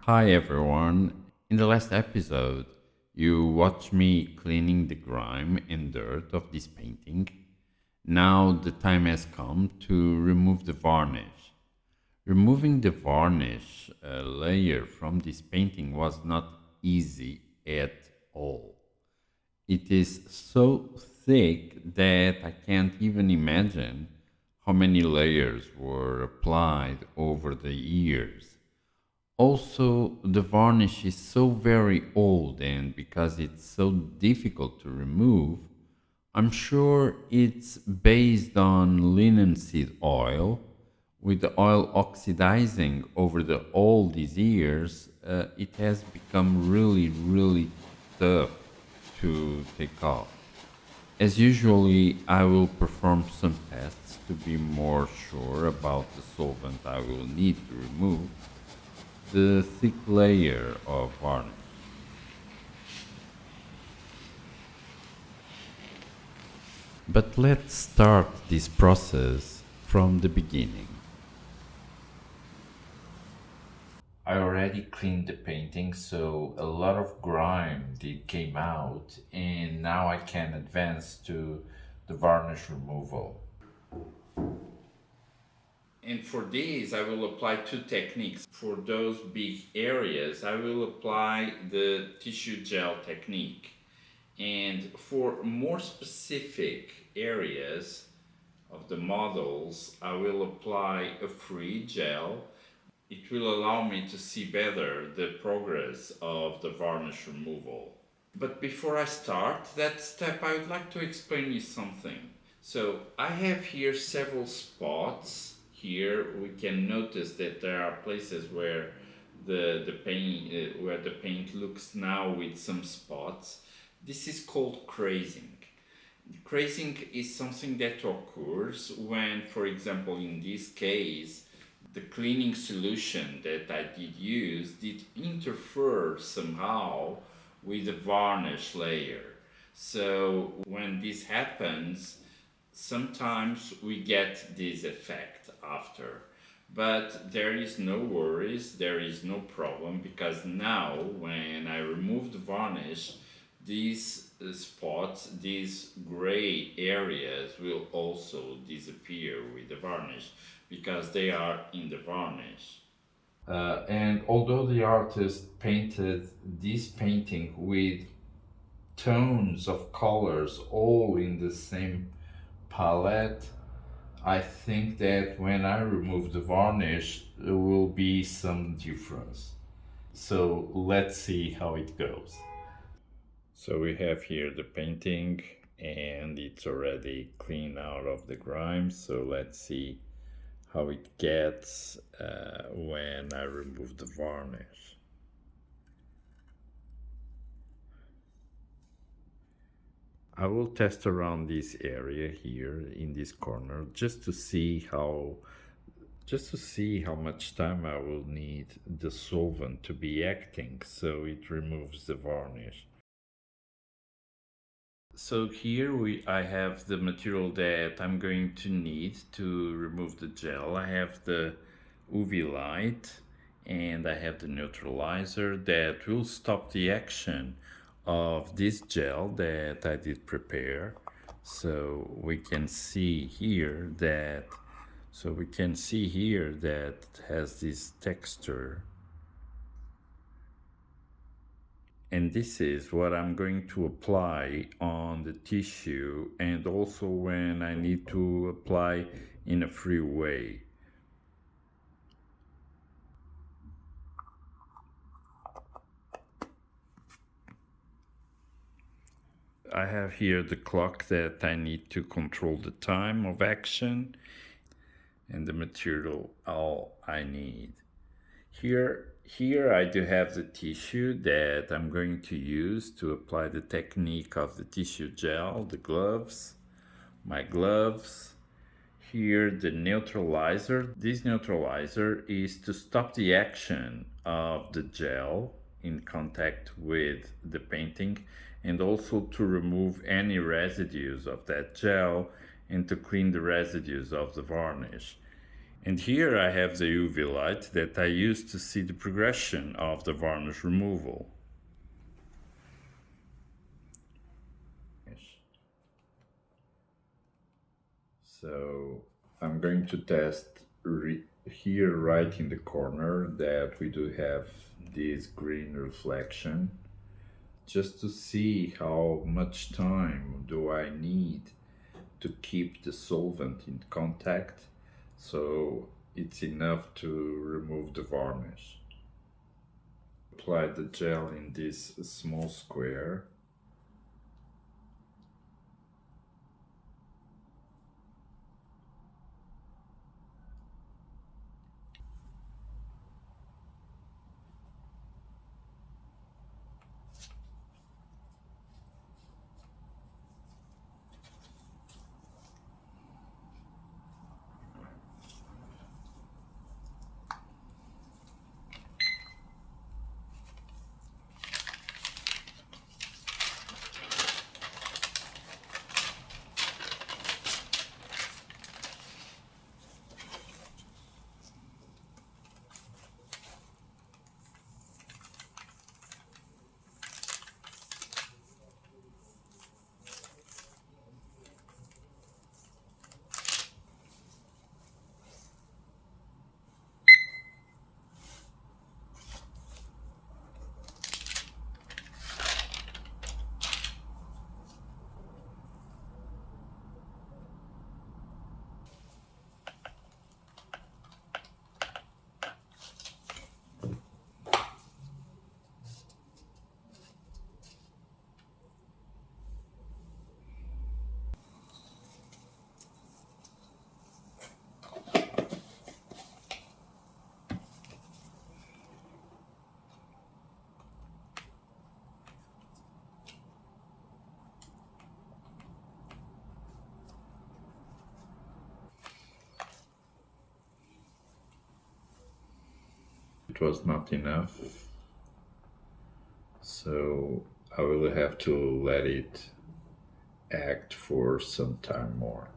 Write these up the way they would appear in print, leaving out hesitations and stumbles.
Hi everyone. In the last episode, you watched me cleaning the grime and dirt of this painting. Now the time has come to remove the varnish. Removing the varnish layer from this painting was not easy at all. It is so thick that I can't even imagine how many layers were applied over the years. Also, the varnish is so very old, and because it's so difficult to remove, I'm sure it's based on linseed oil. With the oil oxidizing over all these years, it has become really tough to take off. As usually, I will perform some tests to be more sure about the solvent I will need to remove the thick layer of varnish. But let's start this process from the beginning. I already cleaned the painting, so a lot of grime did came out, and now I can advance to the varnish removal. And for these, I will apply two techniques. For those big areas, I will apply the tissue gel technique. And for more specific areas of the models, I will apply a free gel. It will allow me to see better the progress of the varnish removal. But before I start that step, I would like to explain you something. So I have here several spots. Here we can notice that there are places where the paint looks now with some spots. This is called crazing. Crazing is something that occurs when, for example, in this case, the cleaning solution that I did use did interfere somehow with the varnish layer. So when this happens, sometimes we get this effect after. But there is no worries, there is no problem, because now when I remove the varnish, these spots, these gray areas will also disappear with the varnish because they are in the varnish. And although the artist painted this painting with tones of colors all in the same palette, I think that when I remove the varnish, there will be some difference. So let's see how it goes. So we have here the painting and it's already clean out of the grime. So let's see how it gets when I remove the varnish. I will test around this area here in this corner just to see how much time I will need the solvent to be acting so it removes the varnish. So here I have the material that I'm going to need to remove the gel. I have the UV light and I have the neutralizer that will stop the action of this gel that I did prepare. So we can see here that has this texture, and this is what I'm going to apply on the tissue and also when I need to apply in a free way. I have here the clock that I need to control the time of action and the material all I need. Here I do have the tissue that I'm going to use to apply the technique of the tissue gel, the gloves, my gloves. Here the neutralizer. This neutralizer is to stop the action of the gel in contact with the painting and also to remove any residues of that gel and to clean the residues of the varnish. And here I have the UV light that I use to see the progression of the varnish removal. So I'm going to test here right in the corner that we do have this green reflection, just to see how much time do I need to keep the solvent in contact so it's enough to remove the varnish. Apply the gel in this small square. It was not enough, so I will have to let it act for some time more.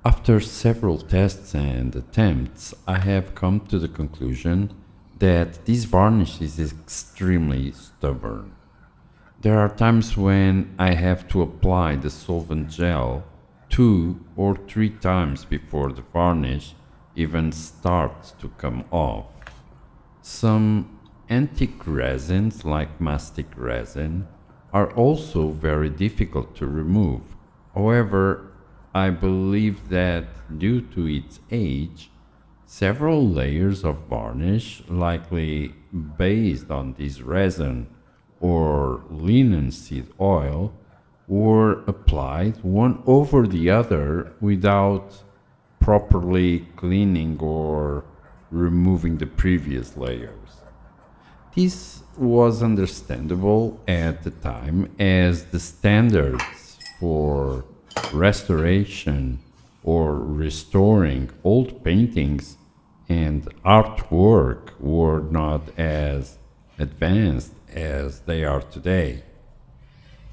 After several tests and attempts, I have come to the conclusion that this varnish is extremely stubborn. There are times when I have to apply the solvent gel 2 or 3 times before the varnish even starts to come off. Some antique resins, like mastic resin, are also very difficult to remove. However, I believe that due to its age, several layers of varnish, likely based on this resin or linseed oil, were applied one over the other without properly cleaning or removing the previous layers. This was understandable at the time, as the standards for restoration or restoring old paintings and artwork were not as advanced as they are today.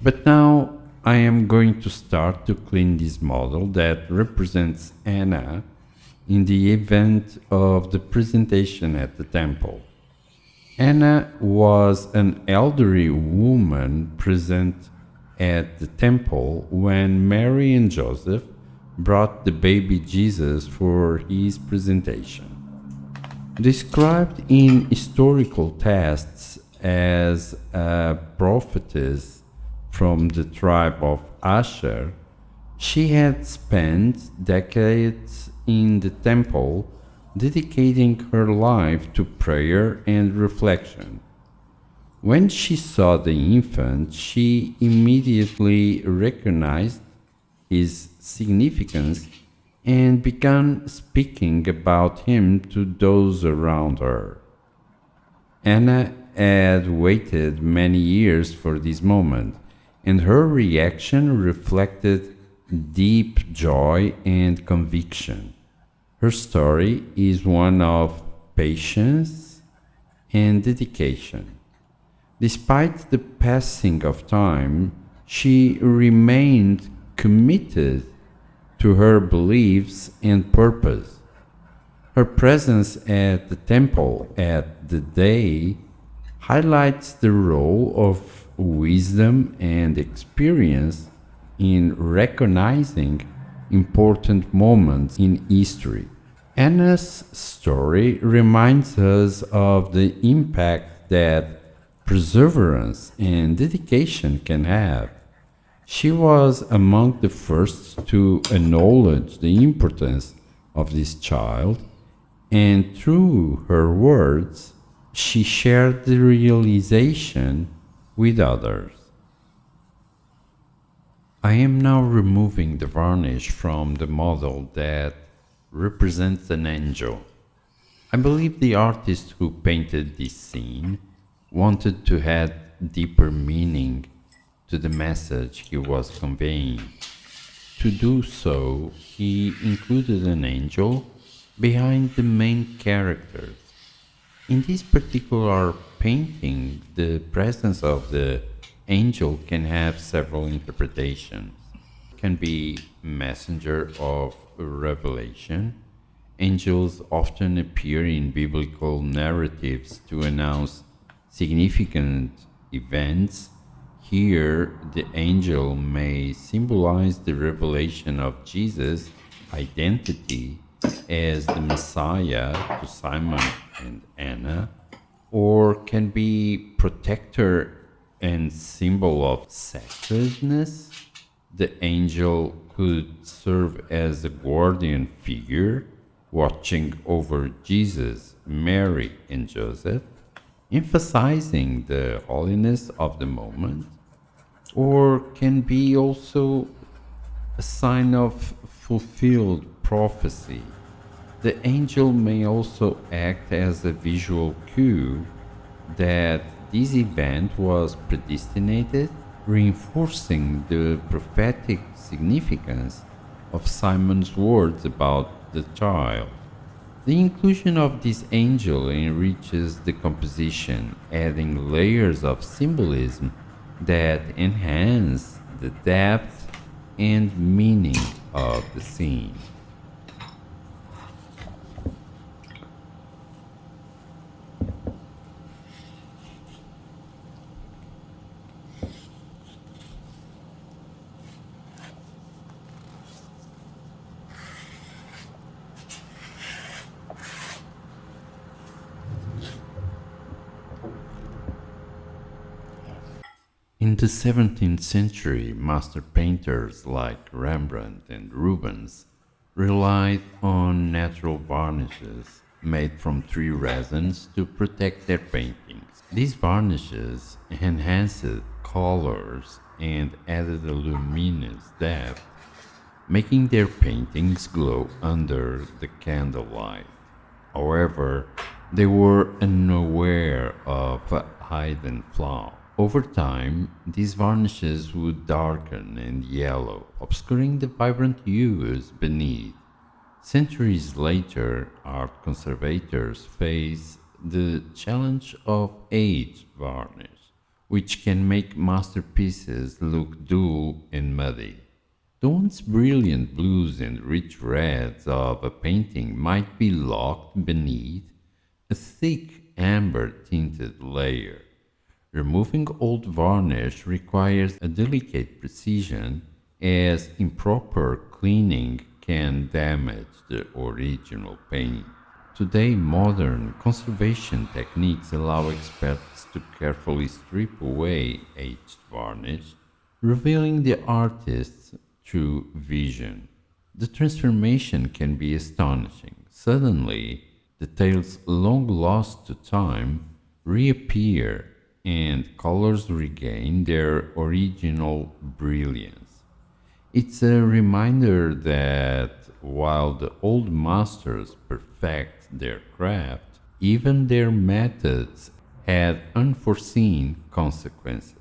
But now I am going to start to clean this model that represents Anna in the event of the presentation at the temple. Anna was an elderly woman present at the temple when Mary and Joseph brought the baby Jesus for his presentation. Described in historical texts as a prophetess from the tribe of Asher, she had spent decades in the temple dedicating her life to prayer and reflection. When she saw the infant, she immediately recognized his significance and began speaking about him to those around her. Anna had waited many years for this moment, and her reaction reflected deep joy and conviction. Her story is one of patience and dedication. Despite the passing of time, she remained committed to her beliefs and purpose. Her presence at the temple at the day highlights the role of wisdom and experience in recognizing important moments in history. Anna's story reminds us of the impact that perseverance and dedication can have. She was among the first to acknowledge the importance of this child, and through her words, she shared the realization with others. I am now removing the varnish from the model that represents an angel. I believe the artist who painted this scene wanted to add deeper meaning to the message he was conveying. To do so, he included an angel behind the main characters. In this particular painting, the presence of the angel can have several interpretations. It can be messenger of revelation. Angels often appear in biblical narratives to announce significant events. Here, the angel may symbolize the revelation of Jesus' identity as the Messiah to Simon and Anna, or can be protector and symbol of sacredness. The angel could serve as a guardian figure watching over Jesus, Mary, and Joseph, emphasizing the holiness of the moment, or can be also a sign of fulfilled prophecy. The angel may also act as a visual cue that this event was predestinated, reinforcing the prophetic significance of Simon's words about the child. The inclusion of this angel enriches the composition, adding layers of symbolism that enhance the depth and meaning of the scene. In the 17th century, master painters like Rembrandt and Rubens relied on natural varnishes made from tree resins to protect their paintings. These varnishes enhanced colors and added a luminous depth, making their paintings glow under the candlelight. However, they were unaware of a hidden flaw. Over time, these varnishes would darken and yellow, obscuring the vibrant hues beneath. Centuries later, art conservators face the challenge of aged varnish, which can make masterpieces look dull and muddy. The once brilliant blues and rich reds of a painting might be locked beneath a thick amber tinted layer. Removing old varnish requires a delicate precision, as improper cleaning can damage the original paint. Today, modern conservation techniques allow experts to carefully strip away aged varnish, revealing the artist's true vision. The transformation can be astonishing. Suddenly, details long lost to time reappear and colors regain their original brilliance. It's a reminder that while the old masters perfect their craft, even their methods had unforeseen consequences.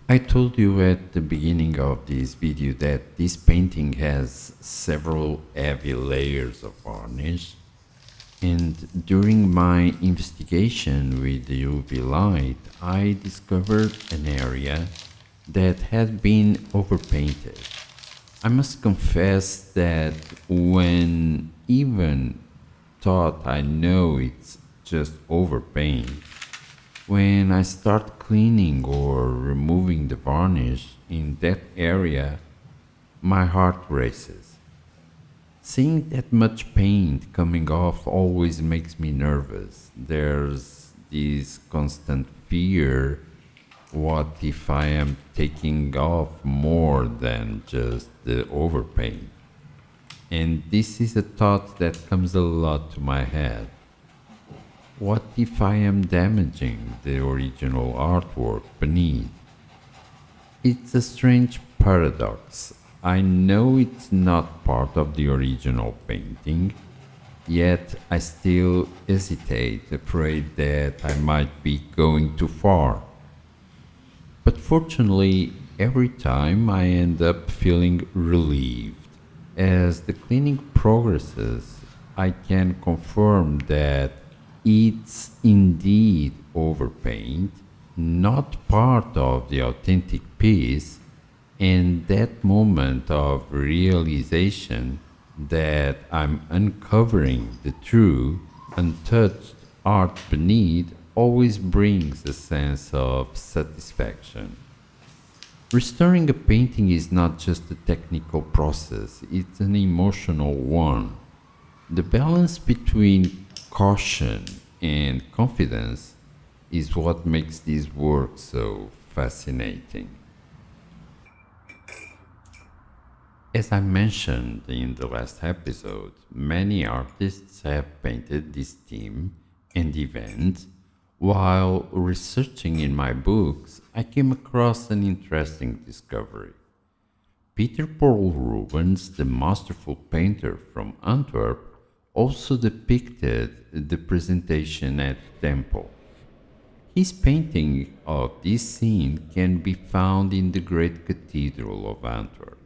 I told you at the beginning of this video that this painting has several heavy layers of varnish, and during my investigation with the UV light, I discovered an area that had been overpainted. I must confess that when even thought I know it's just overpaint, when I start cleaning or removing the varnish in that area, my heart races. Seeing that much paint coming off always makes me nervous. There's this constant fear: what if I am taking off more than just the overpaint? And this is a thought that comes a lot to my head. What if I am damaging the original artwork beneath? It's a strange paradox. I know it's not part of the original painting, yet I still hesitate, afraid that I might be going too far. But fortunately, every time I end up feeling relieved. As the cleaning progresses, I can confirm that it's indeed overpaint, not part of the authentic piece, and that moment of realization that I'm uncovering the true, untouched art beneath always brings a sense of satisfaction. Restoring a painting is not just a technical process, it's an emotional one. The balance between caution and confidence is what makes this work so fascinating. As I mentioned in the last episode, many artists have painted this theme and event. While researching in my books, I came across an interesting discovery. Peter Paul Rubens, the masterful painter from Antwerp, also depicted the presentation at the temple. His painting of this scene can be found in the Great Cathedral of Antwerp.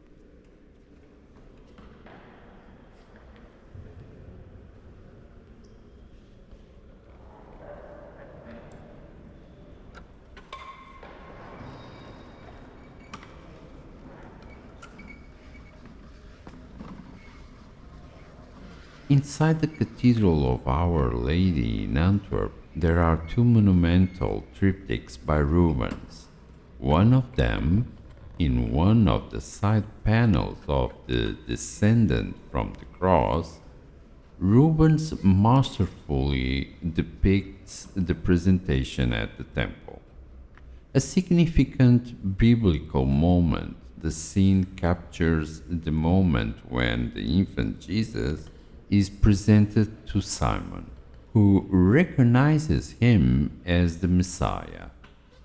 Inside the Cathedral of Our Lady in Antwerp, there are two monumental triptychs by Rubens. One of them, in one of the side panels of the Descendant from the Cross, Rubens masterfully depicts the presentation at the temple. A significant biblical moment, the scene captures the moment when the infant Jesus is presented to Simon, who recognizes him as the Messiah.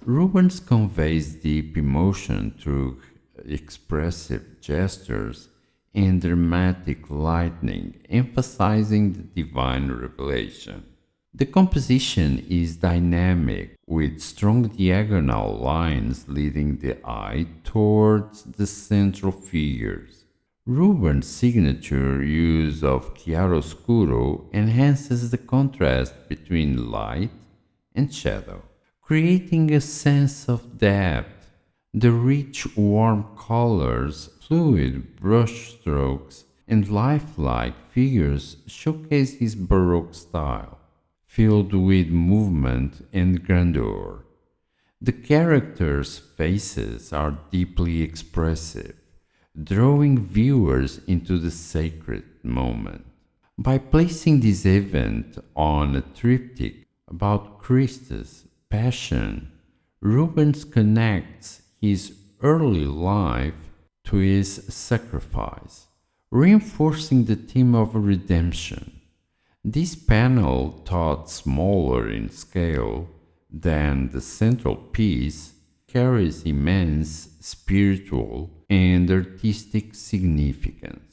Rubens conveys deep emotion through expressive gestures and dramatic lighting, emphasizing the divine revelation. The composition is dynamic, with strong diagonal lines leading the eye towards the central figures. Rubens' signature use of chiaroscuro enhances the contrast between light and shadow, creating a sense of depth. The rich, warm colors fluid brushstrokes, and lifelike figures showcase his Baroque style, filled with movement and grandeur. The characters' faces are deeply expressive, drawing viewers into the sacred moment. By placing this event on a triptych about Christ's passion, Rubens connects his early life to his sacrifice, reinforcing the theme of redemption. This panel, thought smaller in scale than the central piece, carries immense spiritual and artistic significance.